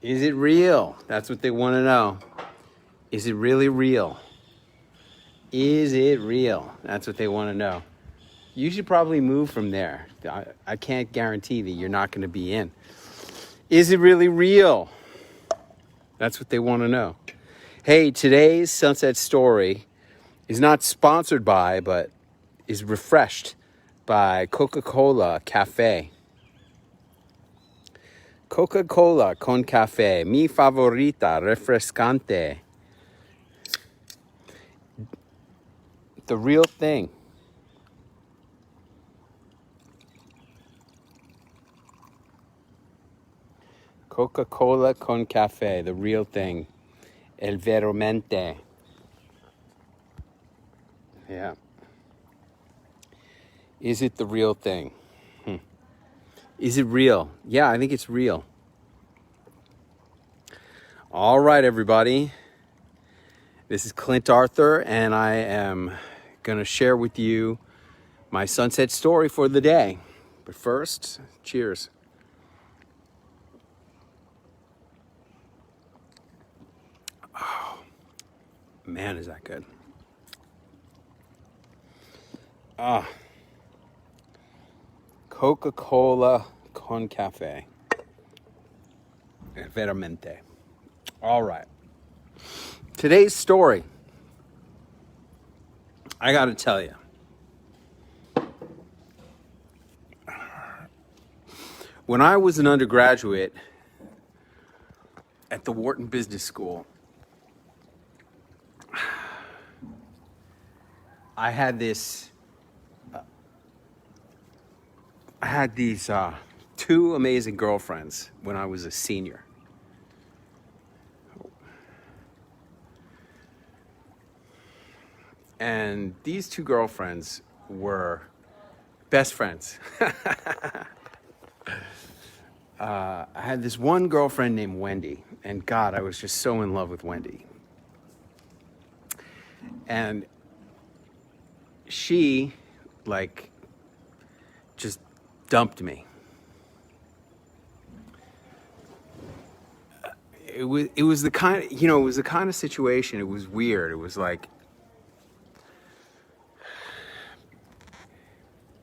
Is it real? That's what they want to know. Is it really real? Is it real? That's what they want to know. You should probably move from there. I can't guarantee that you're not going to be in. Is it really real? That's what they want to know. Hey, today's Sunset Story is not sponsored by, but is refreshed by Coca-Cola Cafe. Coca-Cola con café, mi favorita, refrescante. The real thing. Coca-Cola con café, the real thing. El veramente. Yeah. Is it the real thing? Is it real? Yeah, I think it's real. All right, everybody. This is Clint Arthur, and I am going to share with you my sunset story for the day. But first, cheers. Oh, man, is that good. Coca-Cola con café. Veramente. All right. Today's story. I got to tell you. When I was an undergraduate at the Wharton Business School, I had these two amazing girlfriends when I was a senior. And these two girlfriends were best friends. I had this one girlfriend named Wendy, and God, I was just so in love with Wendy. And she, just dumped me. It was the kind of, it was the kind of situation, it was weird. It was like,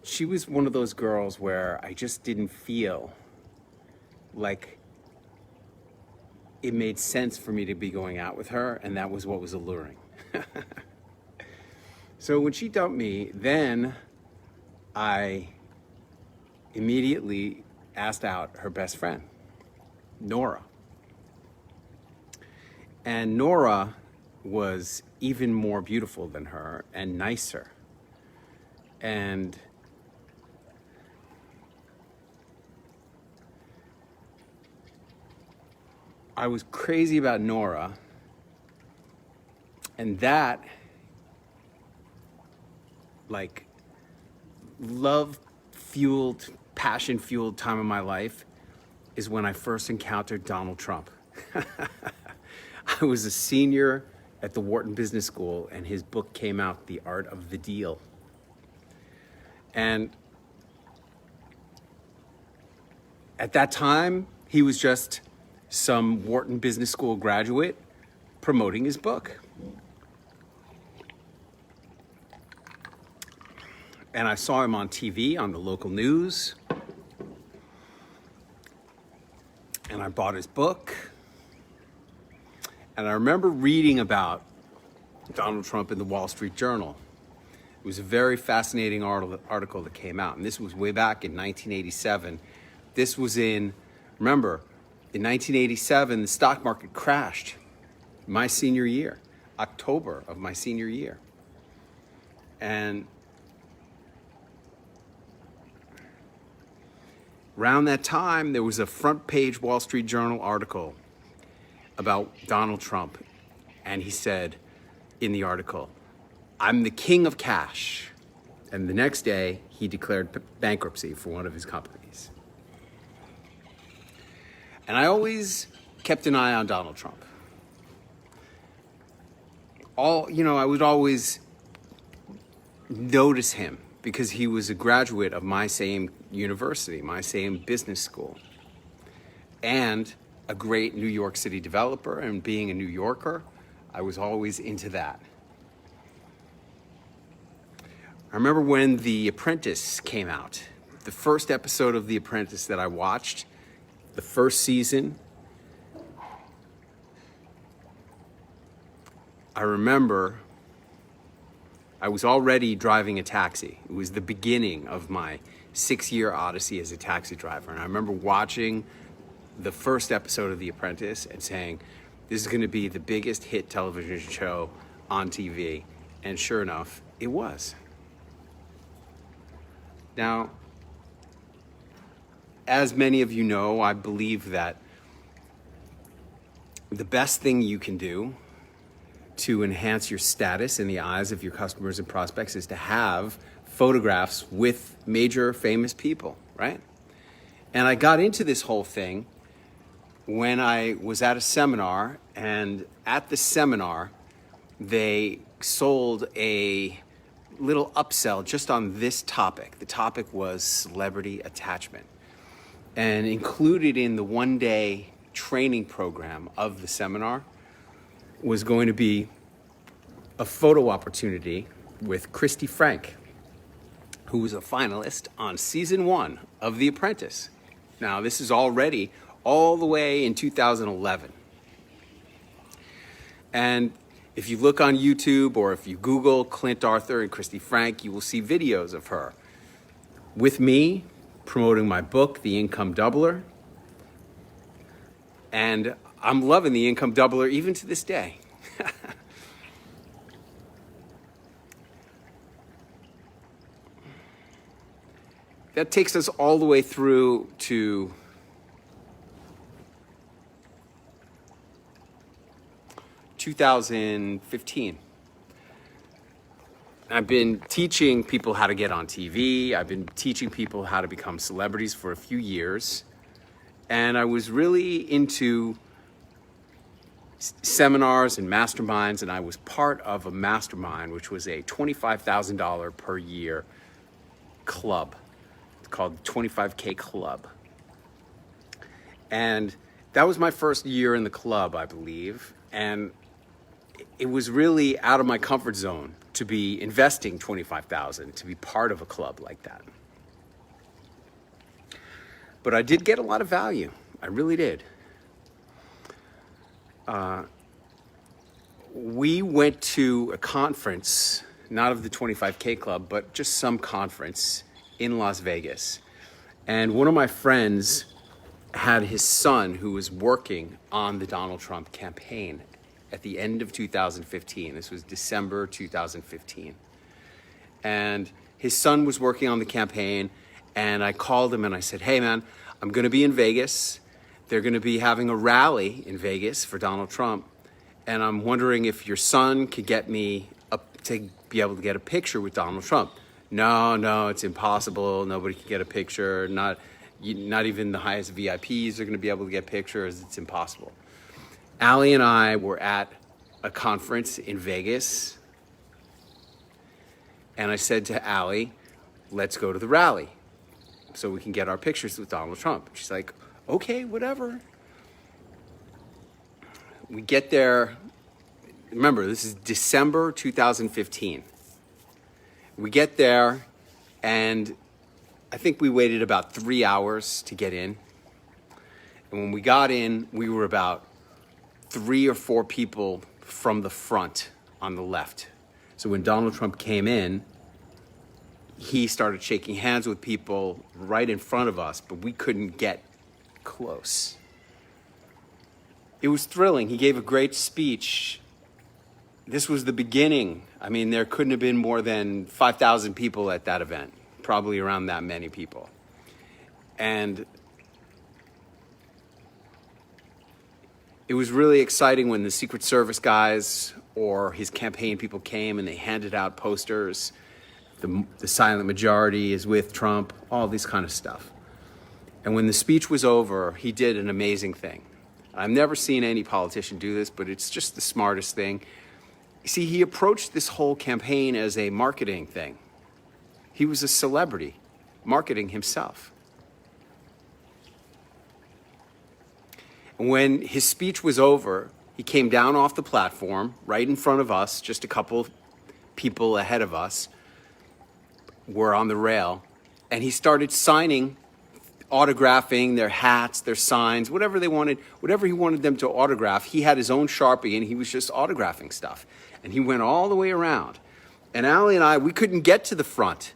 she was one of those girls where I just didn't feel like it made sense for me to be going out with her, and that was what was alluring. So when she dumped me, then I immediately asked out her best friend, Nora. And Nora was even more beautiful than her and nicer. And I was crazy about Nora, and that, love-fueled, passion-fueled time of my life is when I first encountered Donald Trump. I was a senior at the Wharton Business School, and his book came out, The Art of the Deal. And at that time, he was just some Wharton Business School graduate promoting his book. And I saw him on TV, on the local news. And I bought his book. And I remember reading about Donald Trump in the Wall Street Journal. It was a very fascinating article that came out. And this was way back in 1987. This was remember, in 1987, the stock market crashed my senior year, October of my senior year. And around that time, there was a front page Wall Street Journal article about Donald Trump. And he said in the article, "I'm the king of cash." And the next day, he declared bankruptcy for one of his companies. And I always kept an eye on Donald Trump. I would always notice him because he was a graduate of my same university, my same business school. And a great New York City developer, and being a New Yorker, I was always into that. I remember when The Apprentice came out, the first episode of The Apprentice that I watched, the first season. I remember I was already driving a taxi. It was the beginning of my 6-year odyssey as a taxi driver. And I remember watching the first episode of The Apprentice and saying, this is going to be the biggest hit television show on TV. And sure enough, it was. Now, as many of you know, I believe that the best thing you can do to enhance your status in the eyes of your customers and prospects is to have photographs with major famous people, right? And I got into this whole thing when I was at a seminar, and at the seminar, they sold a little upsell just on this topic. The topic was celebrity attachment. And included in the one-day training program of the seminar was going to be a photo opportunity with Christy Frank, who was a finalist on season 1 of The Apprentice. Now, this is already all the way in 2011. And if you look on YouTube or if you Google Clint Arthur and Christy Frank, you will see videos of her with me promoting my book, The Income Doubler. And I'm loving The Income Doubler even to this day. That takes us all the way through to (2015). I've been teaching people how to get on TV. I've been teaching people how to become celebrities for a few years. And I was really into seminars and masterminds, and I was part of a mastermind, which was a $25,000 per year club. It's called 25K Club. And that was my first year in the club, I believe. And it was really out of my comfort zone to be investing $25,000 to be part of a club like that. But I did get a lot of value. I really did. We went to a conference, not of the 25K Club, but just some conference in Las Vegas. And one of my friends had his son who was working on the Donald Trump campaign at the end of 2015. This was December 2015. And his son was working on the campaign, and I called him and I said, hey man, I'm gonna be in Vegas. They're gonna be having a rally in Vegas for Donald Trump. And I'm wondering if your son could get me up to be able to get a picture with Donald Trump. No, it's impossible. Nobody can get a picture. Not even the highest VIPs are gonna be able to get pictures. It's impossible. Allie and I were at a conference in Vegas, and I said to Allie, let's go to the rally so we can get our pictures with Donald Trump. She's like, okay, whatever. We get there. Remember, this is December 2015. We get there, and I think we waited about 3 hours to get in. And when we got in, we were about 3 or 4 people from the front on the left. So when Donald Trump came in, he started shaking hands with people right in front of us, but we couldn't get close. It was thrilling. He gave a great speech. This was the beginning. I mean, there couldn't have been more than 5,000 people at that event, probably around that many people. And it was really exciting when the Secret Service guys or his campaign people came and they handed out posters. The silent majority is with Trump, all this kind of stuff. And when the speech was over, he did an amazing thing. I've never seen any politician do this, but it's just the smartest thing. You see, he approached this whole campaign as a marketing thing. He was a celebrity, marketing himself. And when his speech was over, he came down off the platform right in front of us, just a couple people ahead of us were on the rail, and he started signing, autographing their hats, their signs, whatever they wanted, whatever he wanted them to autograph. He had his own Sharpie, and he was just autographing stuff. And he went all the way around. And Allie and I, we couldn't get to the front.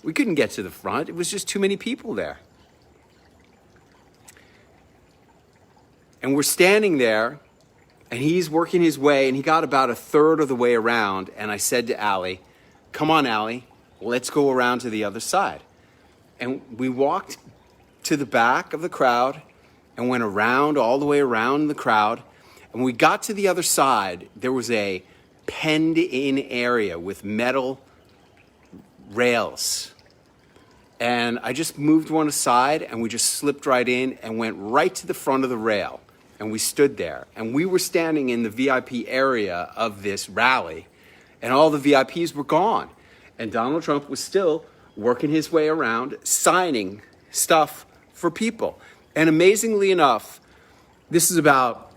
We couldn't get to the front. It was just too many people there. And we're standing there, and he's working his way, and he got about a third of the way around. And I said to Allie, "Come on, Allie, let's go around to the other side." And we walked to the back of the crowd and went around, all the way around the crowd. And when we got to the other side, there was a penned-in area with metal rails. And I just moved one aside, and we just slipped right in and went right to the front of the rail. And we stood there. And we were standing in the VIP area of this rally, and all the VIPs were gone. And Donald Trump was still working his way around, signing stuff for people. And amazingly enough, this is about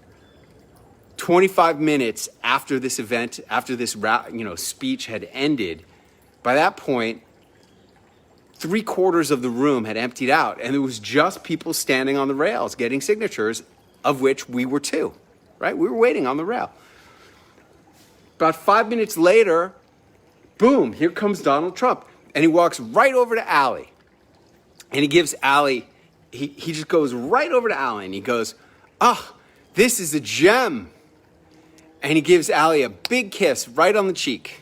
25 minutes after this event, after this speech had ended. By that point, 3/4 of the room had emptied out, and there was just people standing on the rails getting signatures, of which we were two, right? We were waiting on the rail. About 5 minutes later, boom, here comes Donald Trump. And he walks right over to Allie. And he gives Allie, he just goes right over to Allie, and he goes, "Ah, this is a gem." And he gives Allie a big kiss right on the cheek.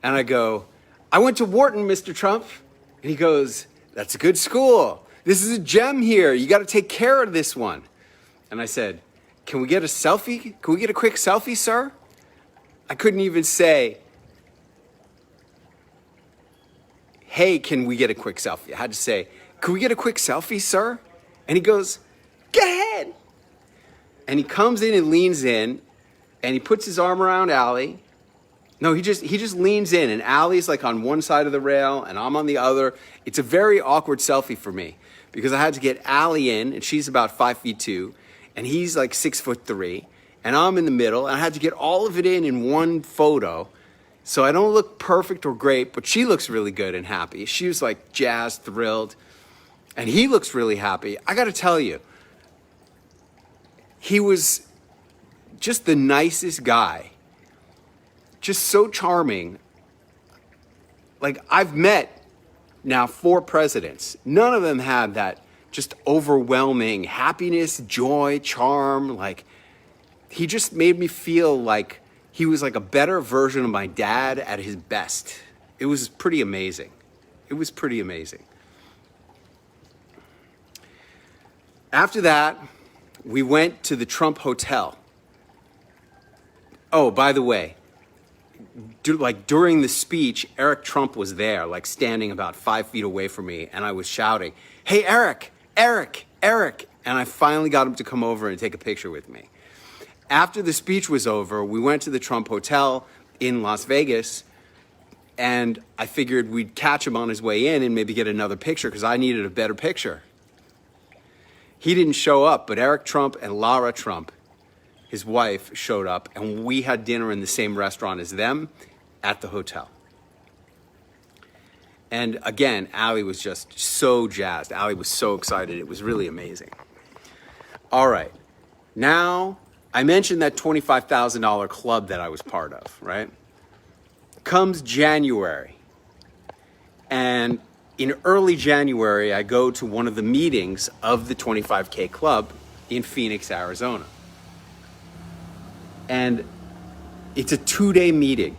And I go, "I went to Wharton, Mr. Trump." And he goes, "That's a good school. This is a gem here. You got to take care of this one." And I said, "Can we get a selfie? Can we get a quick selfie, sir?" I couldn't even say, "Hey, can we get a quick selfie?" I had to say, "Can we get a quick selfie, sir?" And he goes, "Go ahead." And he comes in and leans in, and he puts his arm around Allie. No, he just leans in, and Allie's like on one side of the rail, and I'm on the other. It's a very awkward selfie for me, because I had to get Allie in, and she's about 5'2", and he's like 6'3", and I'm in the middle, and I had to get all of it in one photo. So I don't look perfect or great, but she looks really good and happy. She was like jazzed, thrilled, and he looks really happy. I got to tell you, he was just the nicest guy, just so charming. Like, I've met now 4 presidents. None of them had that just overwhelming happiness, joy, charm. Like, he just made me feel like he was like a better version of my dad at his best. It was pretty amazing. It was pretty amazing. After that, we went to the Trump Hotel. Oh, by the way, during the speech, Eric Trump was there, like standing about 5 feet away from me, and I was shouting, "Hey, Eric, Eric, Eric." And I finally got him to come over and take a picture with me. After the speech was over, we went to the Trump Hotel in Las Vegas, and I figured we'd catch him on his way in and maybe get another picture, because I needed a better picture. He didn't show up, but Eric Trump and Lara Trump, his wife, showed up, and we had dinner in the same restaurant as them at the hotel. And again, Allie was just so jazzed. Allie was so excited. It was really amazing. All right. Now, I mentioned that $25,000 club that I was part of, right? Comes January. And in early January, I go to one of the meetings of the 25K club in Phoenix, Arizona. And it's a 2-day meeting.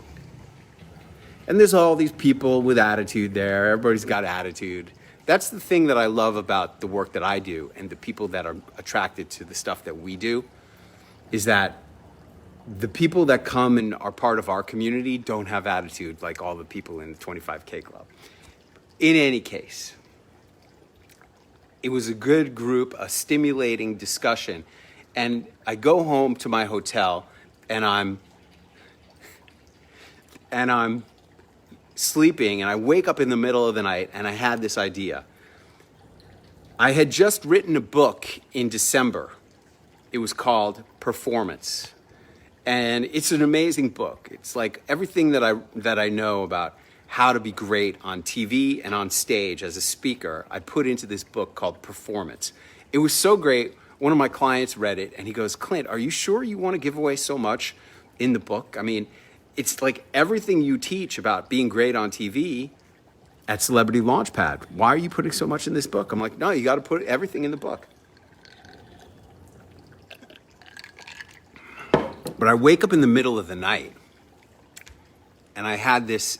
And there's all these people with attitude there. Everybody's got attitude. That's the thing that I love about the work that I do, and the people that are attracted to the stuff that we do, is that the people that come and are part of our community don't have attitude like all the people in the 25K club. In any case, it was a good group, a stimulating discussion. And I go home to my hotel, and I'm sleeping, and I wake up in the middle of the night, and I had this idea. I had just written a book in December It was called Performance. And it's an amazing book. It's like everything that I know about how to be great on TV and on stage as a speaker, I put into this book called Performance. It was so great. One of my clients read it and he goes, Clint, are you sure you want to give away so much in the book? I mean, it's like everything you teach about being great on TV at Celebrity Launchpad. Why are you putting so much in this book? I'm like, no, you got to put everything in the book. But I wake up in the middle of the night and I had this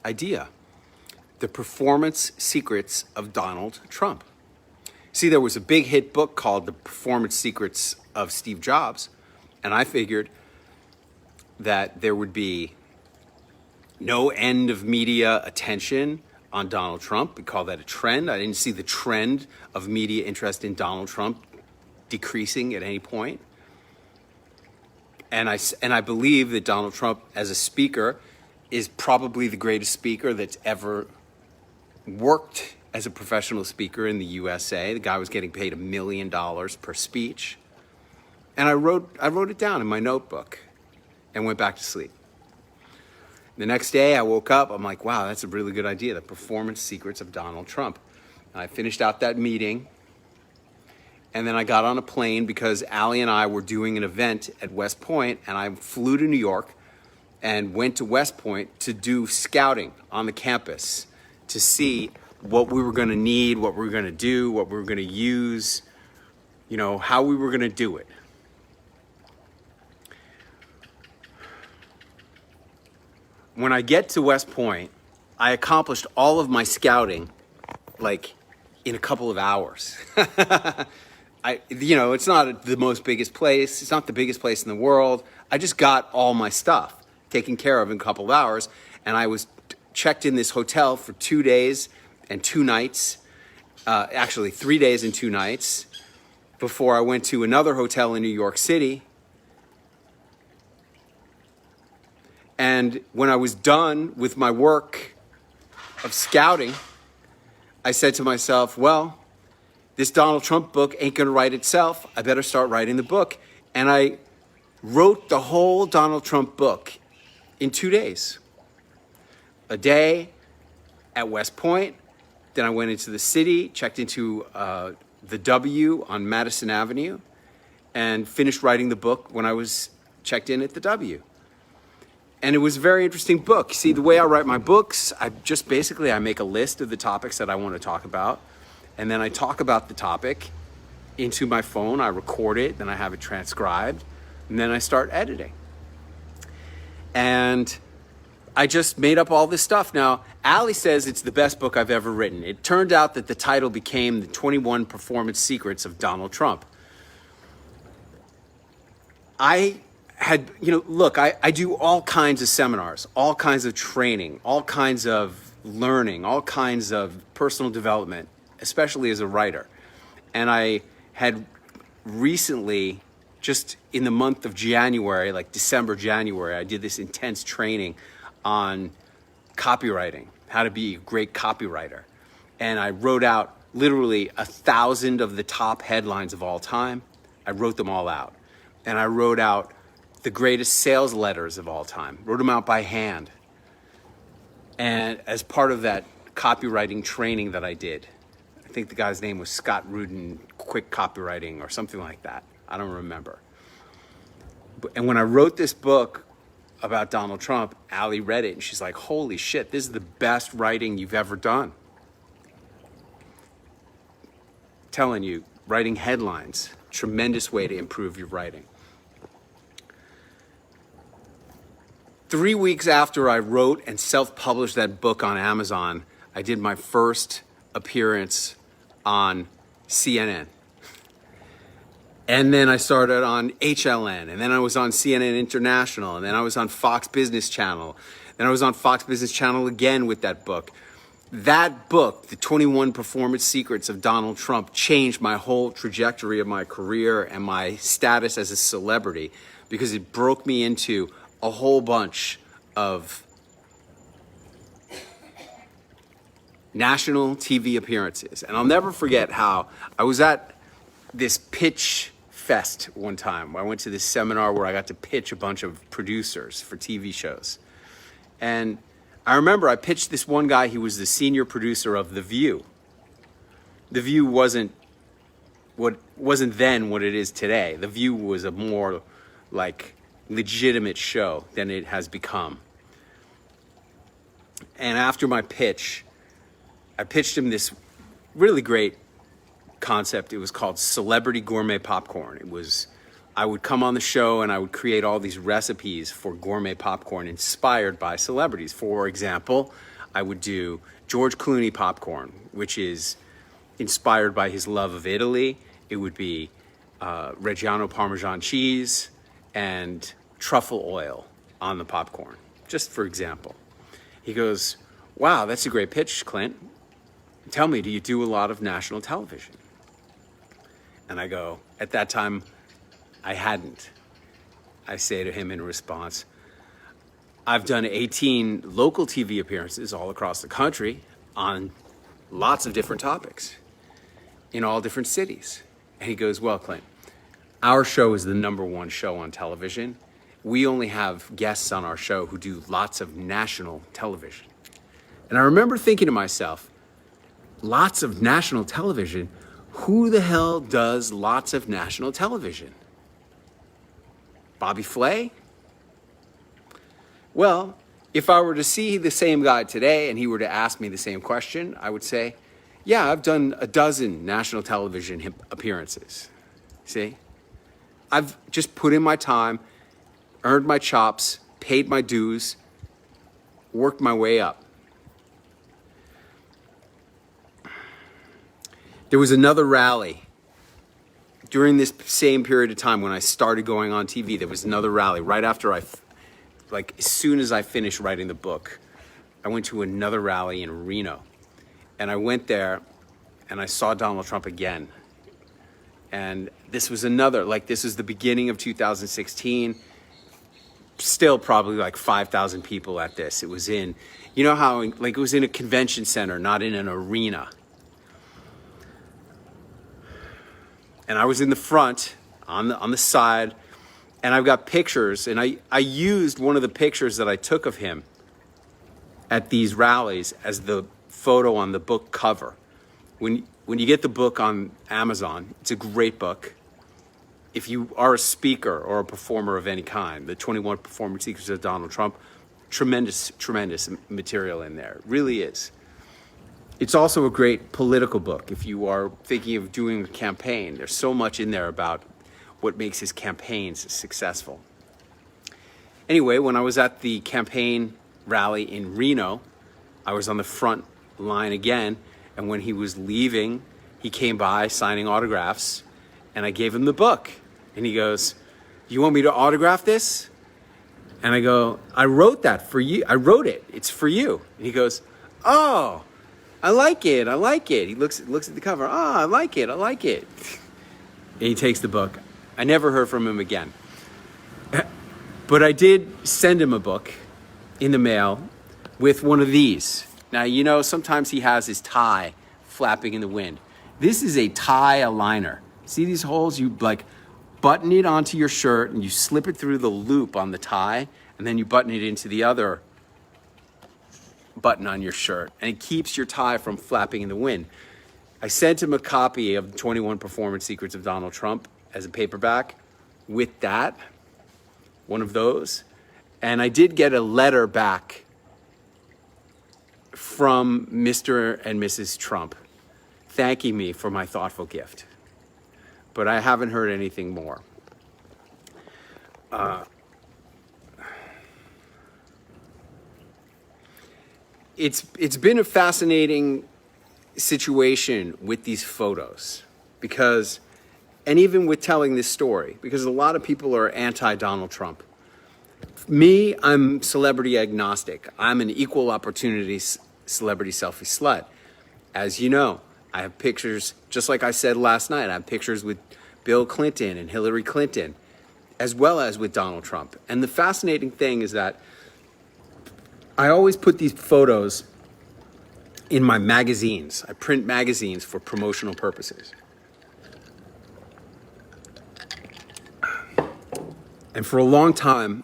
idea, the performance secrets of Donald Trump. See, there was a big hit book called The Performance Secrets of Steve Jobs, and I figured that there would be no end of media attention on Donald Trump. We call that a trend. I didn't see the trend of media interest in Donald Trump decreasing at any point. And I believe that Donald Trump as a speaker is probably the greatest speaker that's ever worked as a professional speaker in the USA. The guy was getting paid $1 million per speech. And I wrote it down in my notebook and went back to sleep. The next day I woke up, I'm like, wow, that's a really good idea, the performance secrets of Donald Trump. And I finished out that meeting. And then I got on a plane because Allie and I were doing an event at West Point, and I flew to New York and went to West Point to do scouting on the campus to see what we were going to need, what we were going to do, what we were going to use, you know, how we were going to do it. When I get to West Point, I accomplished all of my scouting like in a couple of hours. It's not the most biggest place. It's not the biggest place in the world. I just got all my stuff taken care of in a couple of hours. And I was checked in this hotel for 2 days and 2 nights, actually 3 days and 2 nights, before I went to another hotel in New York City. And when I was done with my work of scouting, I said to myself, well, this Donald Trump book ain't gonna write itself. I better start writing the book. And I wrote the whole Donald Trump book in 2 days. A day at West Point, then I went into the city, checked into the W on Madison Avenue, and finished writing the book when I was checked in at the W. And it was a very interesting book. See, the way I write my books, I make a list of the topics that I want to talk about. And then I talk about the topic into my phone, I record it, then I have it transcribed, and then I start editing. And I just made up all this stuff. Now, Allie says it's the best book I've ever written. It turned out that the title became The 21 Performance Secrets of Donald Trump. I do all kinds of seminars, all kinds of training, all kinds of learning, all kinds of personal development, especially as a writer. And I had recently, just in the month of January, like December, January, I did this intense training on copywriting, how to be a great copywriter. And I wrote out literally 1,000 of the top headlines of all time. I wrote them all out. And I wrote out the greatest sales letters of all time, wrote them out by hand. And as part of that copywriting training that I did, I think the guy's name was Scott Rudin, Quick Copywriting or something like that. I don't remember. And when I wrote this book about Donald Trump, Allie read it and she's like, holy shit, this is the best writing you've ever done. Telling you, writing headlines, tremendous way to improve your writing. 3 weeks after I wrote and self-published that book on Amazon, I did my first appearance on CNN. And then I started on HLN, and then I was on CNN International, and then I was on Fox Business Channel. Then I was on Fox Business Channel again with that book. That book, The 21 Performance Secrets of Donald Trump, changed my whole trajectory of my career and my status as a celebrity because it broke me into a whole bunch of national TV appearances. And I'll never forget how I was at this pitch fest one time. I went to this seminar where I got to pitch a bunch of producers for TV shows. And I remember I pitched this one guy. He was the senior producer of The View. The View wasn't then what it is today. The View was a more like legitimate show than it has become. And after my pitch, I pitched him this really great concept. It was called Celebrity Gourmet Popcorn. I would come on the show and I would create all these recipes for gourmet popcorn inspired by celebrities. For example, I would do George Clooney popcorn, which is inspired by his love of Italy. It would be Reggiano Parmesan cheese and truffle oil on the popcorn, just for example. He goes, "Wow, that's a great pitch, Clint. Tell me, do you do a lot of national television?" And I go, at that time, I hadn't. I say to him in response, "I've done 18 local TV appearances all across the country on lots of different topics in all different cities." And he goes, "Well, Clint, our show is the #1 show on television. We only have guests on our show who do lots of national television." And I remember thinking to myself, lots of national television? Who the hell does lots of national television? Bobby Flay? Well, if I were to see the same guy today and he were to ask me the same question, I would say, yeah, I've done a dozen national television appearances. See? I've just put in my time, earned my chops, paid my dues, worked my way up. There was another rally during this same period of time when I started going on TV. There was another rally right after as soon as I finished writing the book, I went to another rally in Reno. And I went there and I saw Donald Trump again. And this was this is the beginning of 2016. Still probably like 5,000 people at this. It was in, you know how, it was in a convention center, not in an arena. And I was in the front, on the side, and I've got pictures, and I used one of the pictures that I took of him at these rallies as the photo on the book cover. When you get the book on Amazon, it's a great book. If you are a speaker or a performer of any kind, the 21 Performance Secrets of Donald Trump, tremendous material in there. It really is. It's also a great political book. If you are thinking of doing a campaign, there's so much in there about what makes his campaigns successful. Anyway, when I was at the campaign rally in Reno, I was on the front line again, and when he was leaving, he came by signing autographs, and I gave him the book. And he goes, "You want me to autograph this?" And I go, "I wrote that for you. I wrote it. It's for you." And he goes, "Oh, I like it. I like it." He looks at the cover. "Oh, I like it. I like it." And he takes the book. I never heard from him again. But I did send him a book in the mail with one of these. Now, sometimes he has his tie flapping in the wind. This is a tie aligner. See these holes? You button it onto your shirt and you slip it through the loop on the tie, and then you button it into the other button on your shirt, and it keeps your tie from flapping in the wind. I sent him a copy of 21 Performance Secrets of Donald Trump as a paperback with that, one of those. And I did get a letter back from Mr. and Mrs. Trump thanking me for my thoughtful gift. But I haven't heard anything more. It's been a fascinating situation with these photos and even with telling this story, because a lot of people are anti-Donald Trump. Me, I'm celebrity agnostic. I'm an equal opportunity celebrity selfie slut. As you know, I have pictures, just like I said last night, I have pictures with Bill Clinton and Hillary Clinton, as well as with Donald Trump. And the fascinating thing is that I always put these photos in my magazines. I print magazines for promotional purposes. And for a long time,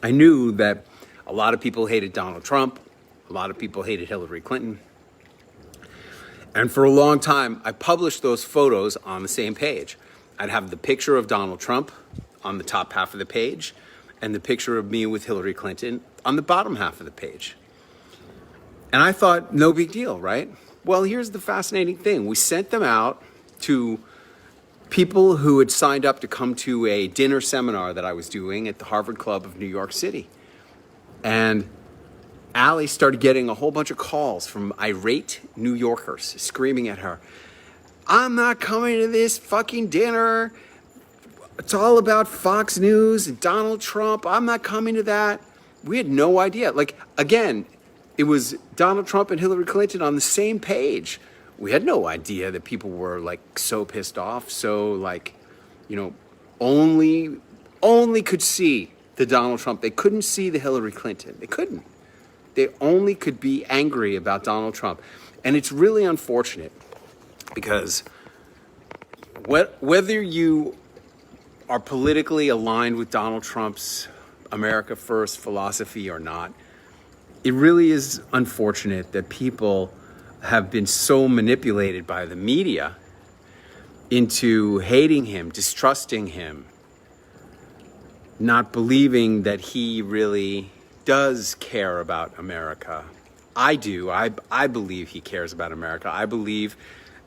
I knew that a lot of people hated Donald Trump. A lot of people hated Hillary Clinton. And for a long time, I published those photos on the same page. I'd have the picture of Donald Trump on the top half of the page and the picture of me with Hillary Clinton on the bottom half of the page. And I thought, no big deal, right? Well, here's the fascinating thing. We sent them out to people who had signed up to come to a dinner seminar that I was doing at the Harvard Club of New York City. And Allie started getting a whole bunch of calls from irate New Yorkers screaming at her, I'm not coming to this fucking dinner. It's all about Fox News and Donald Trump. I'm not coming to that. We had no idea. Like, again, it was Donald Trump and Hillary Clinton on the same page. We had no idea that people were like so pissed off, so like, you know, only could see the Donald Trump. They couldn't see the Hillary Clinton. They couldn't. They only could be angry about Donald Trump. And it's really unfortunate because whether you are politically aligned with Donald Trump's America First philosophy or not, it really is unfortunate that people have been so manipulated by the media into hating him, distrusting him, not believing that he really does care about America. I do. I believe he cares about America. I believe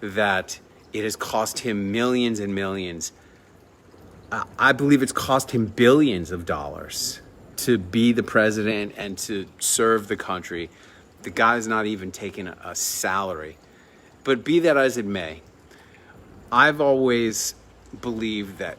that it has cost him millions and millions. I believe it's cost him billions of dollars to be the president and to serve the country. The guy's not even taking a salary. But be that as it may, I've always believed that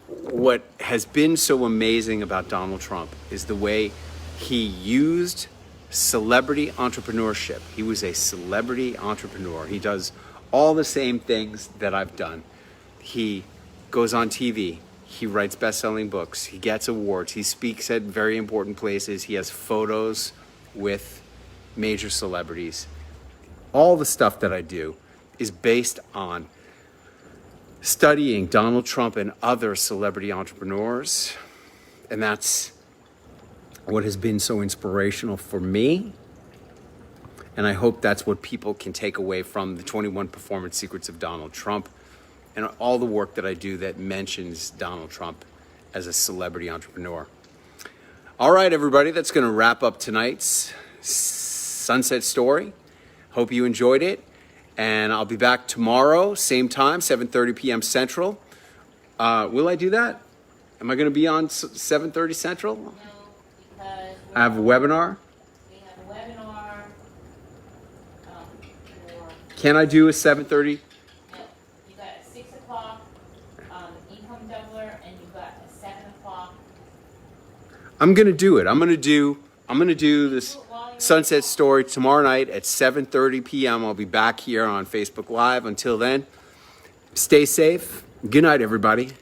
what has been so amazing about Donald Trump is the way he used celebrity entrepreneurship. He was a celebrity entrepreneur. He does all the same things that I've done. He goes on TV. He writes best-selling books. He gets awards. He speaks at very important places. He has photos with major celebrities. All the stuff that I do is based on studying Donald Trump and other celebrity entrepreneurs. And that's what has been so inspirational for me. And I hope that's what people can take away from the 21 Performance Secrets of Donald Trump and all the work that I do that mentions Donald Trump as a celebrity entrepreneur. All right, everybody, that's going to wrap up tonight's Sunset Story. Hope you enjoyed it. And I'll be back tomorrow, same time, 7:30 p.m. Central. Will I do that? Am I going to be on 7:30 Central? No, because I have a webinar. We have a webinar for, Can I do a 7:30? no, you got a 6 o'clock income doubler, and you got a 7 o'clock. I'm going to do it. I'm going to do this Sunset Story tomorrow night at 7:30 p.m. I'll be back here on Facebook Live. Until then, stay safe. Good night, everybody.